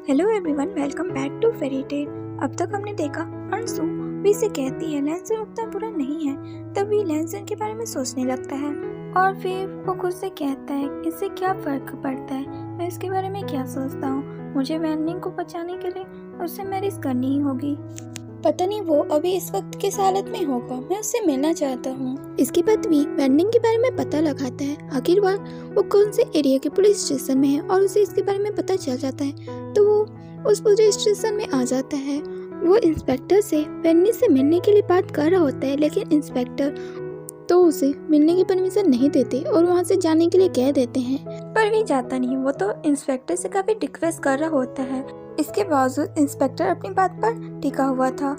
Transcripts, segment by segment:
Hello everyone, welcome back to Fairy Tale. अब तक हमने देखा अंशु वी से कहती है लैंसन उतना बुरा नहीं है, तभी लैंसन के बारे में सोचने लगता है और फिर वो खुद से कहता है इससे क्या फर्क पड़ता है, मैं इसके बारे में क्या सोचता हूँ, मुझे वैनिंग को बचाने के लिए उससे मैरिज करनी ही होगी। पता नहीं वो अभी इस वक्त किस हालत में होगा, मैं उससे मिलना चाहता हूँ। इसके बाद भी वैनिंग के बारे में पता लगाता है आखिरकार वो कौन से एरिया के पुलिस स्टेशन में है और उसे इसके बारे में पता चल जाता है तो वो उस पुलिस स्टेशन में आ जाता है। वो इंस्पेक्टर से वैनिंग से मिलने के लिए बात कर रहा होता है, लेकिन इंस्पेक्टर तो उसे मिलने की परमिशन नहीं देते और वहाँ से जाने के लिए कह देते हैं, पर वी जाता नहीं। वो तो इंस्पेक्टर से काफी रिक्वेस्ट कर रहा होता है, इसके बावजूद इंस्पेक्टर अपनी बात पर टिका हुआ था।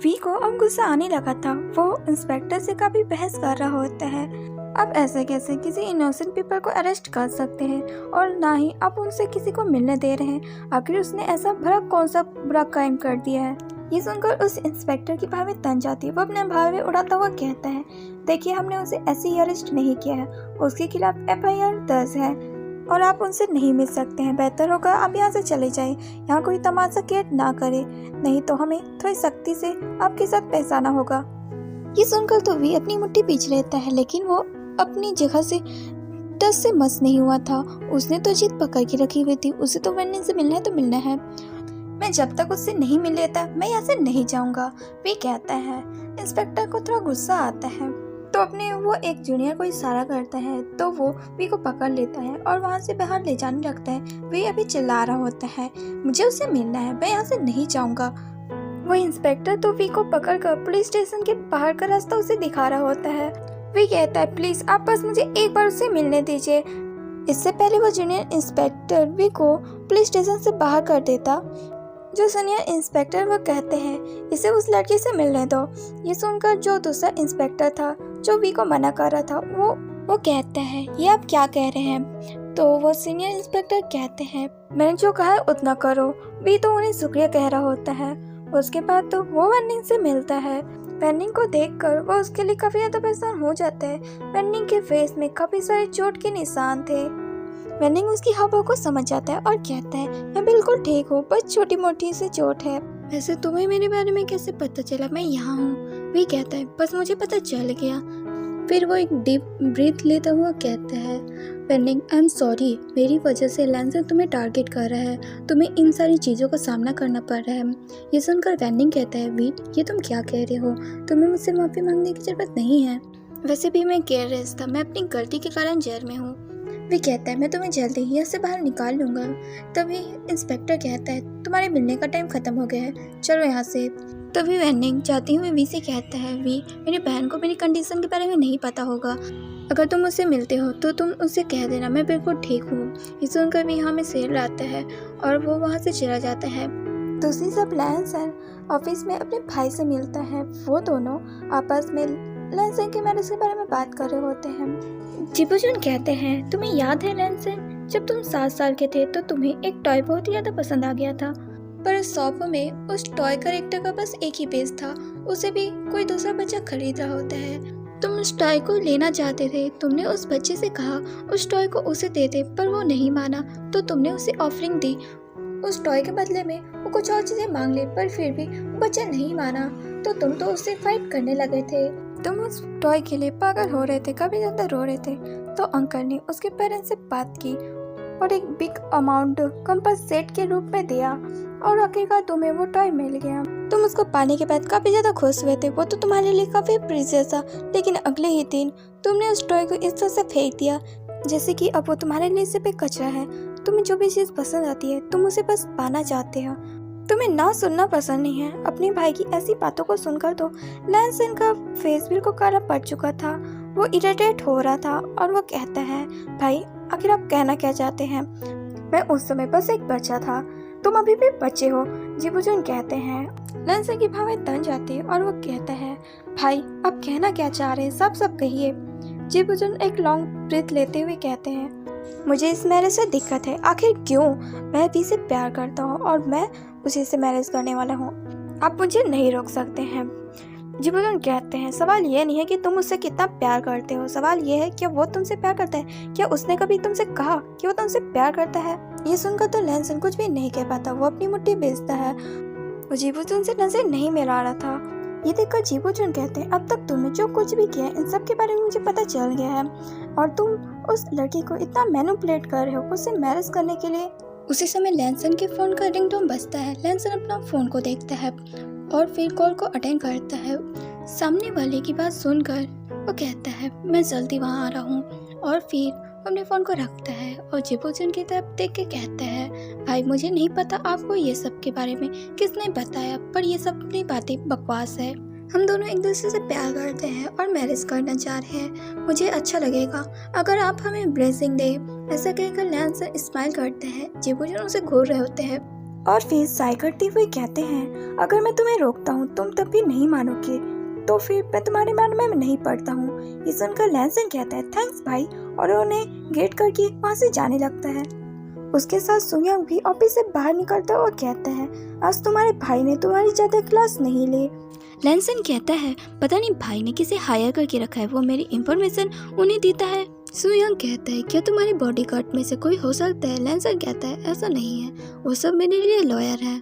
वी को अब गुस्सा आने लगा था, वो इंस्पेक्टर से काफी बहस कर रहा होता है। अब ऐसे कैसे किसी इनोसेंट पीपल को अरेस्ट कर सकते हैं और ना ही अब उनसे किसी को मिलने दे रहे हैं, आखिर उसने ऐसा भला कौन सा बुरा क्राइम कर दिया है। ये सुनकर उस इंस्पेक्टर की भावे तन जाती है। वो अपने भावे उड़ाता हुआ कहता है, देखिए हमने उसे ऐसे ही अरेस्ट नहीं किया है, उसके खिलाफ FIR दर्ज है और आप उनसे नहीं मिल सकते हैं। बेहतर होगा आप यहाँ से चले जाएं, यहाँ कोई तमाशा क्रिएट ना करे, नहीं तो हमें थोड़ी सख्ती से आपके साथ पेश आना होगा। ये सुनकर तो वी अपनी मुट्ठी पीछ लेता है, लेकिन वो अपनी जगह से टस से मस नहीं हुआ था। उसने तो जिद पकड़ के रखी हुई थी, उसे तो वैनिंग से मिलना है तो मिलना है, मैं जब तक उससे नहीं मिल लेता मैं यहाँ से नहीं जाऊंगा। वे कहता है। इंस्पेक्टर को थोड़ा गुस्सा आता है तो अपने वो एक जूनियर को इशारा करता है तो वो वी को पकड़ लेता है और वहाँ से बाहर ले जाने लगता है। वे अभी चिल्ला रहा होता है, मुझे उससे मिलना है, मैं यहाँ से नहीं जाऊंगा। वो इंस्पेक्टर तो वी को पकड़कर पुलिस स्टेशन के बाहर का रास्ता उसे दिखा रहा होता है। वे कहता है, प्लीज आप बस मुझे एक बार उससे मिलने दीजिए। इससे पहले वो जूनियर इंस्पेक्टर वी को पुलिस स्टेशन से बाहर कर देता। जो सीनियर इंस्पेक्टर वो कहते हैं इसे उस लड़की से मिलने दो। ये सुनकर जो दूसरा इंस्पेक्टर था जो वी को मना कर रहा था वो कहता है, ये आप क्या कह रहे हैं। तो वो सीनियर इंस्पेक्टर कहते हैं, मैंने जो कहा है उतना करो। वी तो उन्हें शुक्रिया कह रहा होता है। उसके बाद तो वो वैनिंग से मिलता है। वैनिंग को देखकर वो उसके लिए काफी ज्यादा परेशान हो जाता है। वैनिंग के फेस में काफी सारे चोट के निशान थे। वैनिंग उसकी हवा को समझ जाता है और कहता है, मैं बिल्कुल ठीक हूँ, बस छोटी मोटी सी चोट है। वैसे तुम्हें मेरे बारे में कैसे पता चला, मैं यहाँ हूँ। वे कहता है, बस मुझे पता चल गया। फिर वो एक डीप ब्रीथ लेता हुआ कहता है, वैनिंग आई एम सॉरी, मेरी वजह से लैंसन तुम्हें टारगेट कर रहा है, तुम्हें इन सारी चीज़ों का सामना करना पड़ रहा है। ये सुनकर वैनिंग कहता है, वी ये तुम क्या कह रहे हो, तुम्हें मुझसे माफ़ी मांगने की जरूरत नहीं है। वैसे भी मैं केयरलेस था, मैं अपनी गलती के कारण जेल में हूँ। वे कहता है, मैं तुम्हें जल्दी ही यहाँ से बाहर निकाल लूँगा। तभी इंस्पेक्टर कहता है, तुम्हारे मिलने का टाइम ख़त्म हो गया है, चलो यहाँ से। तभी वैनिंग जाती हुए वी से कहता है, वी मेरी बहन को मेरी कंडीशन के बारे में नहीं पता होगा, अगर तुम उससे मिलते हो तो तुम उससे कह देना मैं बिल्कुल ठीक हूँ। ये सुनकर वी हमें सेल लाता है और वो वहाँ से चला जाता है। दूसरी सब लैंसन ऑफिस में अपने भाई से मिलता है। वो दोनों आपस में लैंसन के मैरिज के बारे में बात कर रहे होते हैं। जिबुजुन कहते हैं, तुम्हें याद है लैंसन, जब तुम 7 साल के थे तो तुम्हें एक टॉय बहुत ही ज्यादा पसंद आ गया था, पर उस शॉप में उस टॉय कैरेक्टर का बस एक ही पेज था, उसे भी कोई दूसरा बच्चा खरीद रहा होता है। तुम उस टॉय को लेना चाहते थे, तुमने उस बच्चे से कहा उस टॉय को उसे दे दे, पर वो नहीं माना तो तुमने उसे ऑफरिंग दी। उस टॉय के बदले में वो कुछ और चीजें मांग ले, पर फिर भी वो बच्चा नहीं माना तो तुम तो उससे फाइट करने लगे थे। तुम उस टॉय के लिए पागल हो रहे थे, काफी ज्यादा रो रहे थे। तो अंकल ने उसके पेरेंट्स से बात की और एक बिग अमाउंट कंपनसेट के रूप में दिया और आखिरकार तुम्हें वो टॉय मिल गया। तुम उसको पाने के बाद काफी ज्यादा खुश हुए थे, वो तो तुम्हारे लिए काफी प्रीशियस था, लेकिन अगले ही दिन तुमने उस टॉय को इस तरह से फेंक दिया जैसे कि अब वो तुम्हारे लिए सिर्फ एक कचरा है। तुम्हें जो भी चीज पसंद आती है तुम उसे बस पाना चाहते हो, तुम्हें ना सुनना पसंद नहीं है। अपने भाई की ऐसी बातों को सुनकर तो लैंसन का फेस बिल्कुल काला पड़ चुका था, वो इरिटेट हो रहा था और वो कहता है, भाई आखिर आप कहना क्या चाहते हैं, मैं उस समय बस एक बच्चा था, तुम अभी भी बच्चे हो। जिबुजुन कहते हैं। लैंसन की भावें तन जाती है और वो कहता है, भाई आप कहना क्या चाह रहे हैं, सब कहिए। जिबुजुन एक लॉन्ग ब्रीथ लेते हुए कहते हैं, मुझे इस मैरिज से दिक्कत है, आखिर क्यों, मैं भी से प्यार करता हूँ और मैं उसी से मैरिज करने वाला हूँ, आप मुझे नहीं रोक सकते हैं। जिबुजुन कहते हैं, सवाल ये नहीं है कि तुम उससे कितना प्यार करते हो, सवाल ये है कि वो तुमसे प्यार करता है, क्या उसने कभी तुमसे कहा कि वो तुमसे प्यार करता है। ये सुनकर तो लैंसन कुछ भी नहीं कह पाता। वो अपनी मुट्ठी बेचता है। वो जीबूचुन से नजर नहीं मिला रहा था। ये देखकर जीबूचुन कहते हैं, अब तक तुमने जो कुछ भी किया इन सब के बारे में मुझे पता चल गया है और तुम उस लड़की को इतना मैनिपुलेट कर रहे हो उससे मैरिज करने के लिए। उसी समय लैंसन के फोन का रिंगटोन बजता है। लैंसन अपना फोन को देखता है और फिर कॉल को अटेंड करता है। सामने वाले की बात सुनकर वो कहता है, मैं जल्दी वहाँ आ रहा हूँ, और फिर अपने फ़ोन को रखता है और जीबूचुन की तरफ देख के कहता है, भाई मुझे नहीं पता आपको ये सब के बारे में किसने बताया, पर ये सब अपनी बातें बकवास है। हम दोनों एक दूसरे से प्यार करते हैं और मैरिज करना चाह रहे हैं। मुझे अच्छा लगेगा अगर आप हमें ब्लेसिंग दे। ऐसा कहकर लैंसन स्माइल करते हैं। जीबूचुन उसे घूर रहे होते हैं और फिर साई करते हुए कहते हैं, अगर मैं तुम्हें रोकता हूँ तुम तब भी नहीं मानोगे, तो फिर मैं तुम्हारे मान में नहीं पड़ता हूँ। ये सुनकर लैंसन कहता है, थैंक्स भाई, और उन्हें गेट करके वहाँ से जाने लगता है। उसके साथ सुयोंग भी ऑफिस से बाहर निकलता और कहता है, आज तुम्हारे भाई ने तुम्हारी ज्यादा क्लास नहीं ली। लैंसन कहता है, पता नहीं भाई ने किसे हायर करके रखा है, वो मेरी इंफॉर्मेशन उन्हें देता है। सुयोंग कहता है, क्या तुम्हारे बॉडीगार्ड में से कोई हो सकता है? लैंसन कहता है, ऐसा नहीं है, वो सब मेरे लिए लॉयर है,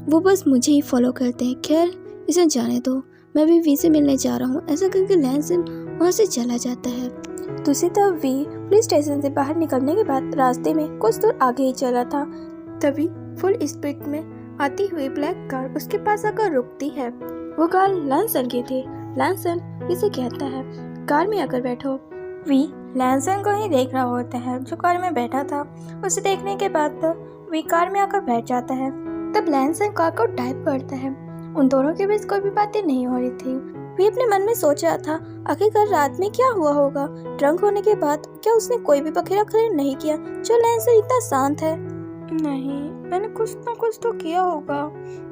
वो बस मुझे ही फॉलो करते हैं। खैर इसे जाने दो, मैं भी वी से मिलने जा रहा हूँ। ऐसा करके लैंसन वहाँ से चला जाता है। दूसरी तरफ वी पुलिस स्टेशन से बाहर निकलने के बाद रास्ते में कुछ दूर आगे ही चला था। तभी फुल स्पीड में आती हुई ब्लैक कार उसके पास आकर रुकती है। वो कार लैंसन की थी। लैंसन इसे कहता है, कार में आकर बैठो। वी लैंसन को ही देख रहा होता है जो कार में बैठा था। उसे देखने के बाद वी कार में आकर बैठ जाता है। तब लैंसन कार को ड्राइव करता है। उन दोनों के बीच कोई भी बातें नहीं हो रही थी। वी अपने मन में सोच रहा था, आखिरकार रात में क्या हुआ होगा। ड्रंक होने के बाद क्या उसने कोई भी बखेड़ा खरीद नहीं किया जो लैंसन इतना शांत है? नहीं, मैंने कुछ ना कुछ तो किया होगा,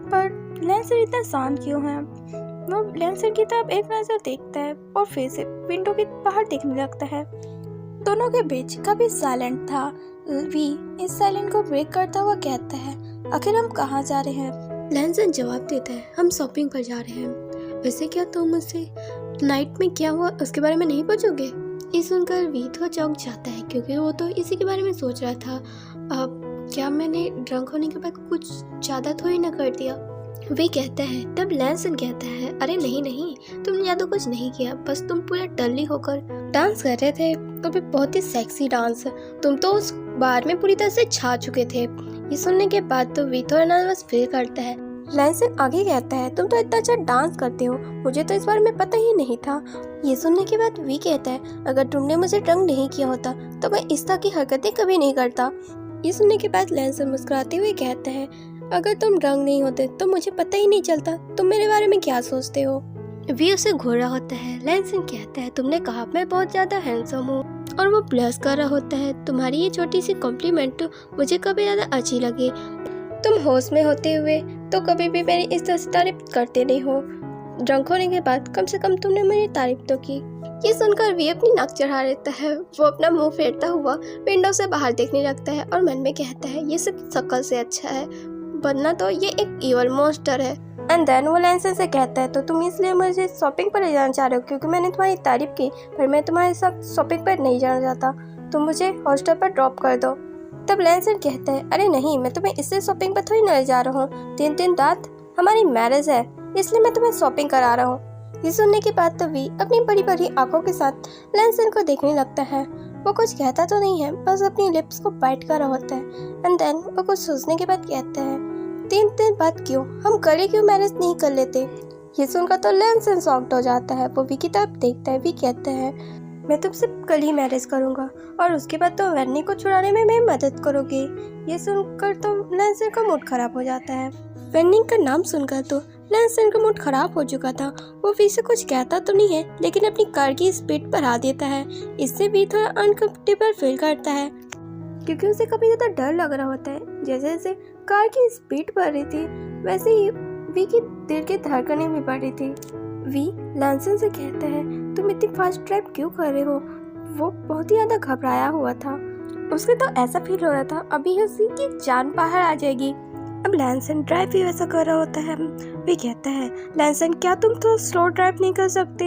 पर लैंसन इतना शांत क्यों है? वो लैंसन की तरफ एक नजर देखता है और फिर से विंडो के बाहर देखने लगता है। दोनों के बीच काफी साइलेंट था। वी इस साइलेंट को ब्रेक करता हुआ कहता है, आखिर हम कहाँ जा रहे हैं? लैंसन जवाब देता है, हम शॉपिंग पर जा रहे हैं। वैसे क्या तुम मुझसे नाइट में क्या हुआ उसके बारे में नहीं पूछोगे? ये सुनकर वी थोड़ा चौंक जाता है क्योंकि वो तो इसी के बारे में सोच रहा था। अब क्या मैंने ड्रंक होने के बाद कुछ ज़्यादा थोड़ी ना कर दिया? वी कहता है। तब लैंसन कहता है, अरे नहीं नहीं, तुमने ज़्यादा कुछ नहीं किया, बस तुम पूरा डल्ली होकर डांस कर रहे थे, तो भी बहुत ही सेक्सी डांस। तुम तो उस बार में पूरी तरह से छा चुके थे। ये सुनने के बाद तो वी थोड़ा नर्वस फील करता है। लैंसन आगे कहता है, तुम तो इतना अच्छा डांस करते हो, मुझे तो इस बारे में पता ही नहीं था। ये सुनने के बाद वी कहता है, अगर तुमने मुझे ड्रंक नहीं किया होता तो मैं इस तरह की हरकतें कभी नहीं करता। ये सुनने के बाद लैंसन मुस्कुराते हुए कहता है, अगर तुम ड्रंक नहीं होते तो मुझे पता ही नहीं चलता तुम मेरे बारे में क्या सोचते हो। वी उसे घूर रहा होता है। लैंसन कहता है, तुमने कहा मैं बहुत ज्यादा हैंडसम हूँ, और वो ब्लश कर रहा होता है। तुम्हारी ये छोटी सी कॉम्प्लीमेंट मुझे कभी ज्यादा अच्छी लगी। तुम होश में होते हुए तो कभी भी मेरी इस तरह से तारीफ करते नहीं हो। ड्रंक होने के बाद कम से कम तुमने मेरी तारीफ तो की। ये सुनकर वी अपनी नाक चढ़ा लेता है। वो अपना मुंह फेरता हुआ विंडो से बाहर देखने लगता है और मन में कहता है, ये सिर्फ शक्ल से अच्छा है, वरना तो ये एक इवल मॉन्स्टर है। एंड देन वो लैंसन से कहता है, तो तुम इसलिए मुझे शॉपिंग पर ले जाना चाह रहे हो क्योंकि मैंने तुम्हारी तारीफ की, पर मैं तुम्हारे साथ शॉपिंग पर नहीं जाना चाहता, तुम मुझे हॉस्टल पर ड्रॉप कर दो। तब लैंसन कहता है, अरे नहीं, मैं तुम्हें इससे शॉपिंग पर थोड़ी न ले जा रहा हूँ, 3 दिन बाद हमारी मैरिज है, इसलिए मैं तुम्हें शॉपिंग करा रहा हूँ। ये सुनने के बाद तो वी अपनी बड़ी बड़ी आंखों के साथ लैंसन को देखने लगता है। वो कुछ कहता तो नहीं है, बस अपनी लिप्स को बाइट कर रहा होता है। एंड देन वो कुछ सोचने के बाद कहता है, 3 दिन बाद क्यों, हम कल ही क्यों मैरिज नहीं कर लेते? ये सुनकर तो लैंसन शॉक्ड हो जाता है। वो वी की तरफ देखता है। वी कहता है, मैं तुमसे कल ही मैरिज करूंगा और उसके बाद तो वेन्नी को छुड़ाने में मेरी मदद करोगे। ये सुनकर तो लैंसन का मूड खराब हो जाता है। वेन्नी का नाम सुनकर तो लैंसन का मूड खराब हो चुका था। वो वी से कुछ कहता तो नहीं है, लेकिन अपनी कार की स्पीड बढ़ा देता है। इससे वी थोड़ा अनकंफर्टेबल फील करता है क्योंकि उसे काफी ज्यादा डर लग रहा होता है। जैसे जैसे कार की स्पीड बढ़ रही थी वैसे ही वी की दिल की धड़कनें भी बढ़ रही थी। वी लैंसन से कहता है, तुम इतनी फास्ट ड्राइव क्यों कर रहे हो? वो बहुत ही ज्यादा घबराया हुआ था। उसके तो ऐसा फील हो रहा था अभी उसी की जान बाहर आ जाएगी। अब लैंसन ड्राइव भी वैसा कर रहा होता है। वी कहता है, लैंसन क्या तुम तो स्लो ड्राइव नहीं कर सकते?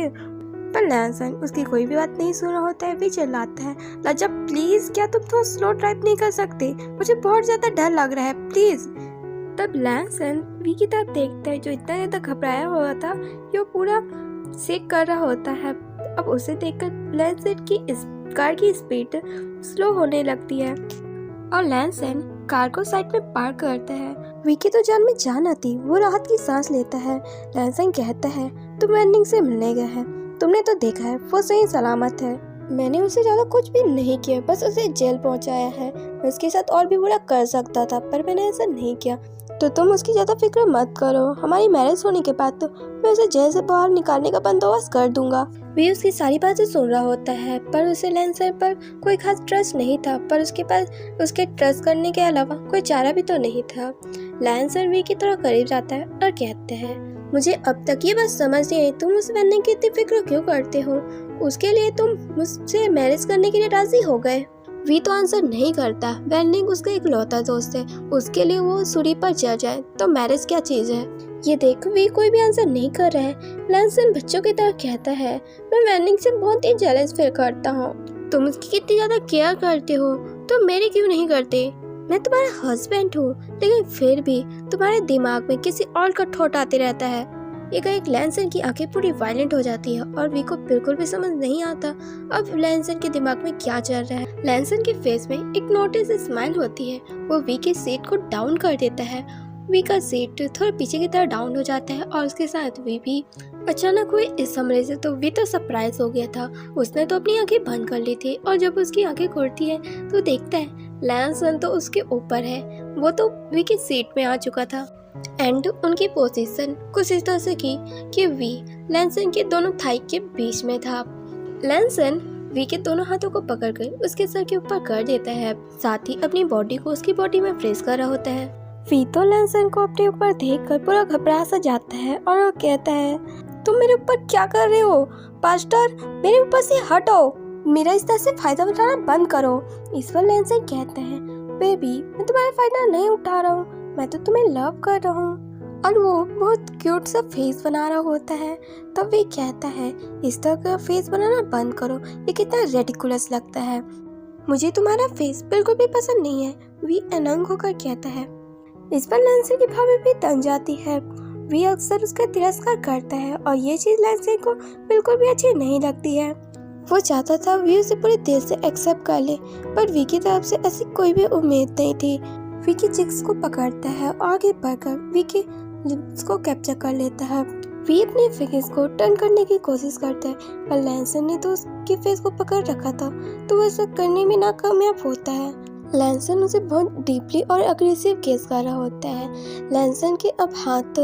पर लैंसन उसकी कोई भी बात नहीं सुन रहा होता है। वी चिल्लाता है, लाजा प्लीज, क्या तुम थोड़ा स्लो ड्राइव नहीं कर सकते? मुझे बहुत ज्यादा डर लग रहा है, प्लीज। तब लैंसन वी की तरफ देखता है जो इतना ज्यादा घबराया हुआ था, ये पूरा सेक कर रहा होता है। अब उसे देखकर लैंसन की इस कार की स्पीड स्लो होने लगती है और लैंसन कार को साइड में पार्क करता है। विकी तो जान में जान आती, वो राहत की सांस लेता है। लैंसन कहता है, तुम वेंडिंग से मिलने गए हैं, तुमने तो देखा है वो सही सलामत है। मैंने उसे ज्यादा कुछ भी नहीं किया, बस उसे जेल पहुंचाया है। मैं उसके साथ और भी बुरा कर सकता था, पर मैंने ऐसा नहीं किया। तो तुम उसकी ज्यादा फिक्र मत करो, हमारी मैरिज होने के बाद तो मैं उसे जेल से बाहर निकालने का बंदोबस्त कर दूंगा। वे उसकी सारी बातें सुन रहा होता है, पर उसे लैंसन पर कोई खास ट्रस्ट नहीं था, पर उसके पास उसके ट्रस्ट करने के अलावा कोई चारा भी तो नहीं था। लैंसन वी की थोड़ा करीब जाता है और कहते हैं, मुझे अब तक ये बात समझ नहीं आई, तुम उस बनने की इतनी फिक्र क्यों करते हो? उसके लिए तुम मुझसे मैरिज करने के लिए राजी हो गए। वी तो आंसर नहीं करता। वेंडिंग उसका एक लौता दोस्त है, उसके लिए वो सूली पर चढ़ जाए तो मैरिज क्या चीज है? ये देख वी कोई भी आंसर नहीं कर रहा है। लैंसन बच्चों की तरह कहता है, मैं वेंडिंग से बहुत ही जेलस फील करता हूँ। तुम उसकी कितनी ज्यादा केयर करते हो, तो मेरी क्यों नहीं करते? मैं तुम्हारा हस्बैंड हूँ, लेकिन फिर भी तुम्हारे दिमाग में किसी और का ठोट आते रहता है। एक लैंसन की आंखें पूरी वायलेंट हो जाती है और वी को बिल्कुल भी समझ नहीं आता अब लैंसन के दिमाग में क्या चल रहा है। लैंसन के फेस में एक नोटिस स्माइल होती है। वो वी के सीट को डाउन कर देता है। वी का सीट थोड़ा पीछे की तरफ डाउन हो जाता है और उसके साथ वी भी अचानक हुए इस हमले से तो वी तो सरप्राइज हो गया था। उसने तो अपनी आंखें बंद कर ली थी और जब उसकी आंखें खुलती है तो देखता है लैंसन तो उसके ऊपर है। वो तो वी की सीट में आ चुका था एंड उनकी पोजीशन कुछ इस तरह से की कि वी लैंसन के दोनों थाई के बीच में था। लैंसन वी के दोनों हाथों को पकड़कर उसके सर के ऊपर कर देता है, साथ ही अपनी बॉडी को उसकी बॉडी में प्रेस कर रहा होता है। वी तो लैंसन को अपने ऊपर देखकर पूरा घबरा सा जाता है और वो कहता है, तुम मेरे ऊपर क्या कर रहे हो? पास्टर, मेरे ऊपर से हटो, मेरा इस तरह से फायदा उठाना बंद करो। इस पर लैंसन कहता है, बेबी मैं तुम्हारा फायदा नहीं उठा रहा हूँ, मैं तो तुम्हें लव कर रहा हूँ। और वो बहुत क्यूट सा फेस बना रहा होता है। तब वे कहता है, इस तरह का फेस बनाना बंद करो, ये कितना रेडिकुलस लगता है, मुझे तुम्हारा फेस बिल्कुल भी पसंद नहीं है। वी अनंग होकर कहता है। इस पर लैंसन की भाभी भी तंग जाती है। वी अक्सर उसका तिरस्कार करता है और ये चीज लैंसन को बिल्कुल भी अच्छी नहीं लगती है। वो चाहता था वी उसे पूरे दिल से एक्सेप्ट कर ले, पर वी की तरफ से ऐसी कोई भी उम्मीद नहीं थी। वी की चिक्स को पकड़ता है और आगे बढ़कर वी के लिप्स को कैप्चर कर लेता है। वी अपने फेस को टर्न करने की कोशिश करता है, पर लैंसन ने तो उसके फेस को पकड़ रखा था, तो वो ऐसा करने में नाकामयाब होता है। लैंसन उसे बहुत डीपली और अग्रेसिव केस कर रहा होता है। लैंसन के अब हाथ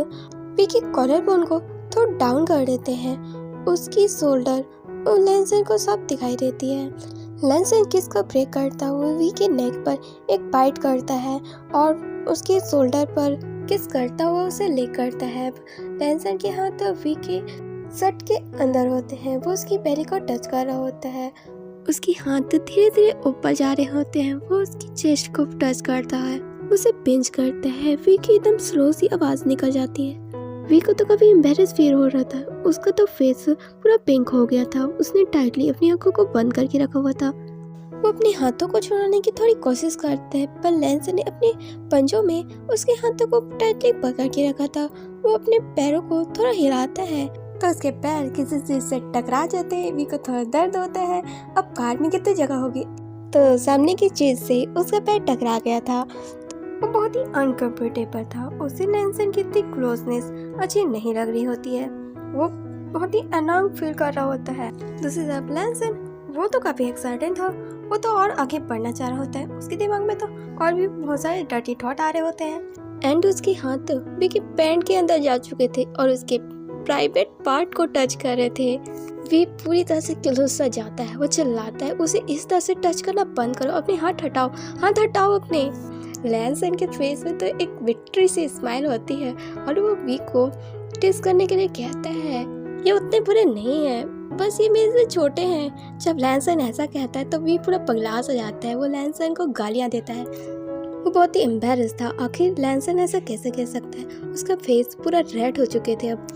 वी के कॉलर बोन को थोड़ा डाउन कर देते हैं। उसकी शोल्डर और लैंसन को सब दिखाई देती है। लैंसन किस को ब्रेक करता हुआ वी के नेक पर एक बाइट करता है और उसके शोल्डर पर किस करता हुआ उसे ले करता है। लैंसन के हाथ वी के शर्ट के अंदर होते हैं। वो उसकी बेली को टच कर रहा होता है। उसकी हाथ धीरे धीरे ऊपर जा रहे होते हैं। वो उसकी चेस्ट को टच करता है, उसे पिंच करता है। वी की एकदम स्लो सी आवाज निकल जाती है। वी को तो काफी एम्बेरस फील हो रहा था। उसका तो फेस पूरा पिंक हो गया था। उसने टाइटली अपनी आंखों को बंद करके रखा हुआ था। वो अपने हाथों को छुड़ाने की थोड़ी कोशिश करते हैं, पर लैंसन ने अपने पंजों में उसके हाथों को टाइटली पकड़ के रखा था। वो अपने पैरों को थोड़ा हिलाता है तो उसके पैर किसी चीज से टकरा जाते हैं। वी को थोड़ा दर्द होता है। अब कार में कितनी जगह होगी, तो सामने की चीज से उसका पैर टकरा गया था। वो बहुत ही अनकंफर्टेबल था। उसे लैंसन की इतनी क्लोजनेस अच्छी नहीं लग रही होती है। वो बहुत ही अनोइंग फील कर रहा होता है। दूसरी तरफ लैंसन, वो तो काफी एक्साइटेड था। वो तो और आगे बढ़ना चाह रहा होता है। उसके दिमाग में तो और भी बहुत सारे डर्टी थॉट आ रहे होते हैं। एंड उसके हाथ वी के पैंट के अंदर जा चुके थे और उसके प्राइवेट पार्ट को टच कर रहे थे। वी पूरी तरह से क्लोज सा जाता है। वो चिल्लाता है, उसे इस तरह से टच करना बंद करो, अपने हाथ हटाओ, हाथ हटाओ अपने। लैंसन के फेस में तो एक विक्ट्री सी स्माइल होती है और वो वी को टेस्ट करने के लिए कहता है, ये उतने बुरे नहीं है, बस ये मेरे से छोटे हैं। जब लैंसन ऐसा कहता है तो वी पूरा पगला सा जाता है। वो लैंसन को गालियां देता है। वो बहुत ही एम्बैरेस था। आखिर लैंसन ऐसा कैसे कह सकता है। उसका फेस पूरा रेड हो चुके थे अब।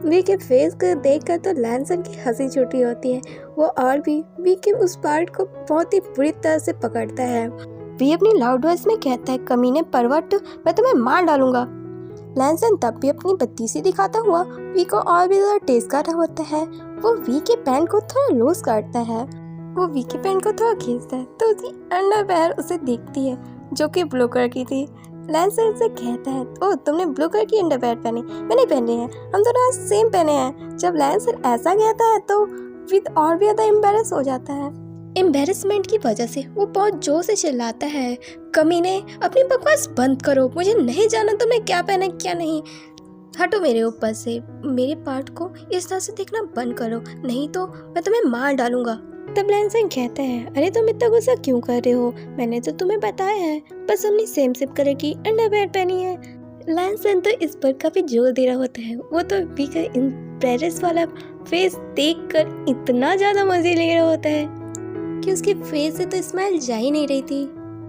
वी के फेस को देखकर तो लैंसन की हंसी छूटी होती है। वो और भी वी के उस पार्ट को बहुत ही बुरी तरह से पकड़ता है। वी अपनी लाउड वॉइस में कहता है, कमीने परवट, मैं तुम्हें मार डालूंगा। लैंसन तब भी अपनी बत्तीसी दिखाता हुआ वी को और भी ज़्यादा तेज कर रहा होता है। वो वी के पैंट को थोड़ा लूज करता है। वो वी के पैंट को थोड़ा खींचता है तो उसकी अंडरवेयर उसे दिखती है जो कि ब्लू कलर की थी। लैंसन से कहता है, ओह तुमने ब्लू कलर की अंडरवेयर पहनी, मैंने पहनी है, हम दोनों आज सेम पहने हैं। जब लैंसन ऐसा कहता है तो विद और भी ज़्यादा एम्बेरस हो जाता है। एम्बेरसमेंट की वजह से वो बहुत जोर से चिल्लाता है, कमीने अपनी बकवास बंद करो, मुझे नहीं जाना तुमने क्या पहना क्या नहीं, हटो मेरे ऊपर से, मेरे पार्ट को इस तरह से देखना बंद करो, नहीं तो मैं तुम्हें मार डालूंगा। तब लैंसन कहता है, अरे तुम इतना गुस्सा क्यों कर रहे हो, मैंने तो तुम्हें बताया है, बस हमने सेम कलर की अंडरवेयर पहनी है। लैंसन तो इस पर काफी जोर दे रहा होता है। वो तो वी का एम्बैरेस वाला फेस देखकर इतना ज्यादा मजे ले रहा होता है कि उसके फेस से तो स्माइल जा ही नहीं रही थी।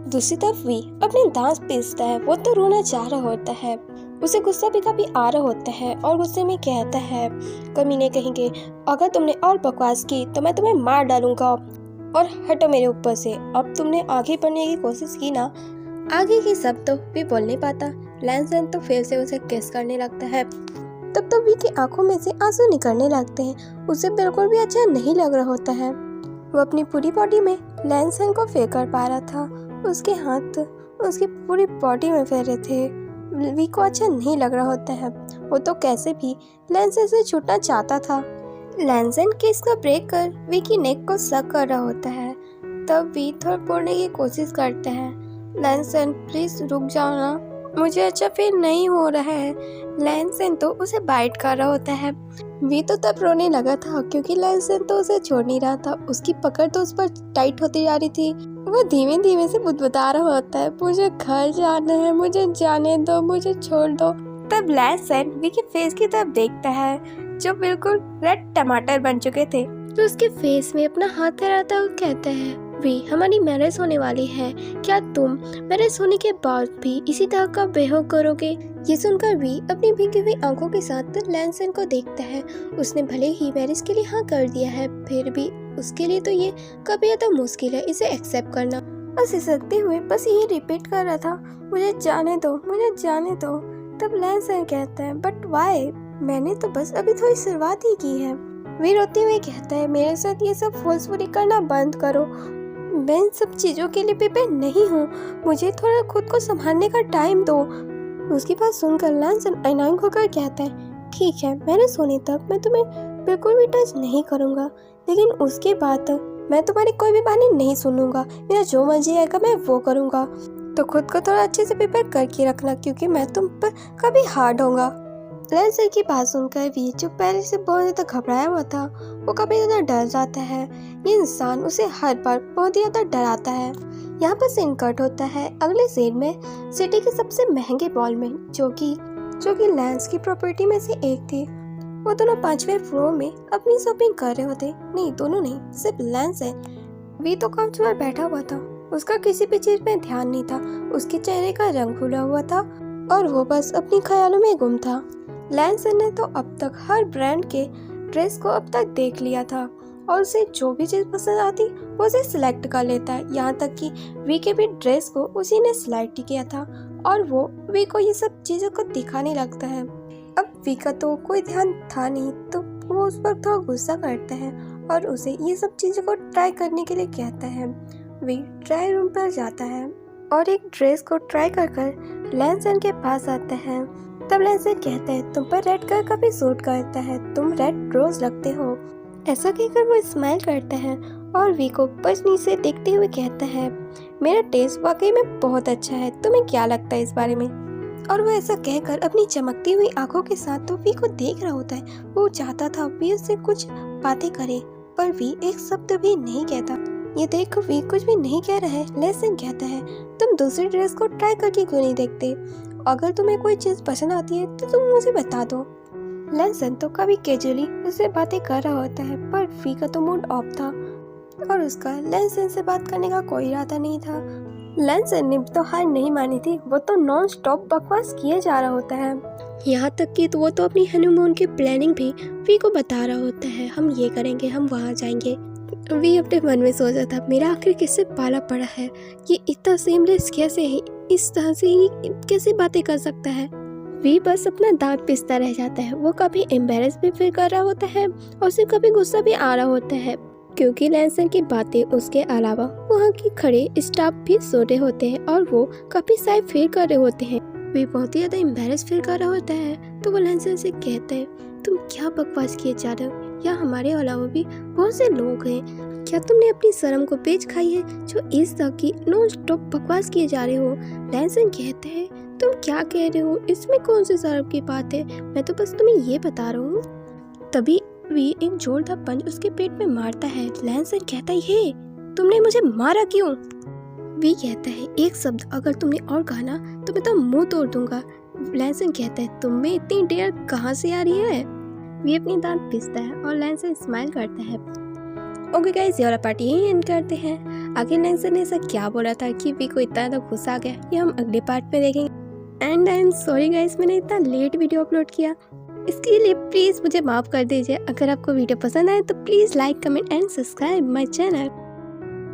दूसरी तरफ वी अपने दांत पीसता है। वो तो रोना चाह रहा होता है, उसे गुस्सा भी काफी आ रहा होता है और गुस्से में कहता है, कमीने कहेंगे, अगर तुमने और बकवास की तो मैं तुम्हें मार डालूंगा और हटो मेरे ऊपर से। अब तुमने आगे बढ़ने की कोशिश की ना। आगे की सब तो वी बोल नहीं पाता। लैंसन तो फिर से उसे किस करने लगता है। तब तो वी की आंखों में से आंसू निकलने लगते हैं। उसे बिल्कुल भी अच्छा नहीं लग रहा होता है। वो अपनी पूरी बॉडी में लैंसन को फेंक कर पा रहा था। उसके हाथ उसकी पूरी बॉडी में फैले थे। वी को अच्छा नहीं लग रहा होता है। वो तो कैसे भी लैंसन से छूटना चाहता था। लैंसन किस को ब्रेक कर वी की नेक को सक कर रहा होता है। तब वी थोड़ा बोलने की कोशिश करता है, लैंसन प्लीज रुक जाओ ना, मुझे अच्छा फील नहीं हो रहा है। लैंसन तो उसे बाइट कर रहा होता है। वी तो तब रोने लगा था क्योंकि लैंसन तो उसे छोड़ नहीं रहा था। उसकी पकड़ तो उस पर टाइट होती जा रही थी। वो धीमे धीमे से बुदबुदा रहा होता है, मुझे घर जाना है, मुझे जाने दो, मुझे छोड़ दो। तब लैंसन वी के फेस की तरफ देखता है जो बिल्कुल रेड टमाटर बन चुके थे। तो उसके फेस में अपना हाथ फहराता हुआ कहता है, वी हमारी मैरिज होने वाली है, क्या तुम मैरिज होने के बाद भी इसी तरह का बिहेव करोगे? ये सुनकर वी अपनी भीगी हुई आंखों के साथ लैंसन को देखता है। उसने भले ही मैरिज के लिए हाँ कर दिया है, फिर भी उसके लिए तो ये काफी ज्यादा मुश्किल है इसे एक्सेप्ट करना। बस इसकते हुए बस ये रिपीट कर रहा था, मुझे जाने दो, मुझे जाने दो। तब लैंसन कहता है, बट वाई, मैंने तो बस अभी थोड़ी शुरुआत ही की है। वी रोते हुए कहता है, मेरे साथ ये सब फोर्सफुली करना बंद करो, मैं इन सब चीज़ों के लिए प्रिपेयर नहीं हूँ, मुझे थोड़ा खुद को संभालने का टाइम दो। उसकी बात सुनकर लैंसन अनाउंस होकर कहता है, ठीक है, मेरे सोने तक मैं तुम्हें बिल्कुल भी टच नहीं करूँगा, लेकिन उसके बाद मैं तुम्हारी कोई भी बहाने नहीं सुनूंगा, मेरा जो मर्जी आएगा मैं वो करूँगा। तो खुद को थोड़ा अच्छे से प्रिपेयर करके रखना क्योंकि मैं तुम पर कभी हार्ड होगा। लैंसन की बात सुनकर वी जो पहले से बहुत ज़्यादा घबराया हुआ था वो काफ़ी ज़्यादा डर जाता है। ये इंसान उसे हर बार बहुत ही ज़्यादा डराता है। यहाँ पर सीन कट होता है अगले सीन में सिटी के सबसे महंगे मॉल में जो कि लैंस की प्रॉपर्टी में से एक थी। वो दोनों 5वें फ्लोर में अपनी शॉपिंग कर रहे होते। नहीं, दोनों नहीं, सिर्फ लैंस है। वी तो काउच पर बैठा हुआ था, उसका किसी भी चीज़ में ध्यान नहीं था। उसके चेहरे का रंग खुला हुआ था और वो बस अपनी ख्यालों में गुम था। लैंसन ने तो अब तक हर ब्रांड के ड्रेस को अब तक देख लिया था और उसे जो भी चीज़ पसंद आती वो उसे सिलेक्ट कर लेता है। यहाँ तक कि वी के भी ड्रेस को उसी ने सिलेक्ट किया था और वो वी को ये सब चीज़ों को दिखाने लगता है। अब वी का तो कोई ध्यान था नहीं तो वो उस पर थोड़ा गुस्सा करता है और उसे ये सब चीज़ों को ट्राई करने के लिए कहता है। वी ट्राई रूम पर जाता है और एक ड्रेस को ट्राई कर लैंसन के पास आता है। तब लैंसन कहता है, तुम पर रेड कलर काफी सूट करता है, तुम रेड रोज लगते हो। ऐसा कहकर वो स्माइल करता है और वी को बस नीचे देखते हुए कहता है, मेरा टेस्ट वाकई में बहुत अच्छा है, तुम्हें क्या लगता है इस बारे में? और वो ऐसा कहकर अपनी चमकती हुई आंखों के साथ तो वी को देख रहा होता है। वो चाहता था वी उससे कुछ बातें करे पर वी एक शब्द भी नहीं कहता। ये देख वी कुछ भी नहीं कह रहा है। लैंसन कहता है, तुम दूसरी ड्रेस को ट्राई करके क्यों नहीं देखते? अगर तुम्हें कोई चीज़ पसंद आती है तो तुम मुझे बता दो। लैंसन तो कभी कैजुअली उससे बातें कर रहा होता है पर वी का तो मूड ऑफ था और उसका लैंसन से बात करने का कोई इरादा नहीं था। लैंसन ने तो हार नहीं मानी थी, वो तो नॉन स्टॉप बकवास किए जा रहा होता है। यहाँ तक कि वो तो अपनी हनीमून की प्लानिंग भी वी को बता रहा होता है, हम ये करेंगे, हम वहाँ जाएंगे। वी अपने मन में सोचा था, मेरा आखिर किससे पाला पड़ा है, ये इतना सेमलेस कैसे है, इस तरह से ये कैसे बातें कर सकता है। वी बस अपना दांत पिसता रह जाता है। वो कभी एम्बेरस भी फील कर रहा होता है और उसे कभी गुस्सा भी आ रहा होता है, क्योंकि लैंसन की बातें उसके अलावा वहाँ की खड़े स्टाफ भी सुन रहे होते हैं और वो काफी साइड फील कर रहे होते हैं। वी बहुत ही ज्यादा एम्बेरस फील कर रहा होता है, तो वो लैंसन से कहता है, तुम क्या बकवास किए जा रहे हो, या हमारे अलावा भी बहुत से लोग हैं, क्या तुमने अपनी शर्म को बेच खाई है जो इस तरह की नॉन स्टॉप बकवास किए जा रहे हो। लैंसन कहते हैं, तुम क्या कह रहे हो, इसमें कौन सी शर्म की बात है, मैं तो बस तुम्हें ये बता रहा हूँ। तभी वी एक जोरदार पंच उसके पेट में मारता है। लैंसन कहता है, हे तुमने मुझे मारा क्यों। वी कहता है, एक शब्द अगर तुमने और कहा ना तो मैं तो मुंह तोड़ दूंगा। लैंसन कहता है, तुम में इतनी डेयर कहाँ से आ रही है। वी अपनी दांत पीसता है और लैंसन स्माइल करता है। ओके गाइस, ये वाला पार्ट यही एंड करते हैं। आखिर लैंसन ने ऐसा क्या बोला था कि वी को इतना ज़्यादा गुस्सा आ गया, ये हम अगले पार्ट में देखेंगे। And I am sorry guys, मैंने इतना लेट वीडियो अपलोड किया, इसके लिए प्लीज़ मुझे माफ़ कर दीजिए। अगर आपको वीडियो पसंद आए तो please like, comment and subscribe my channel.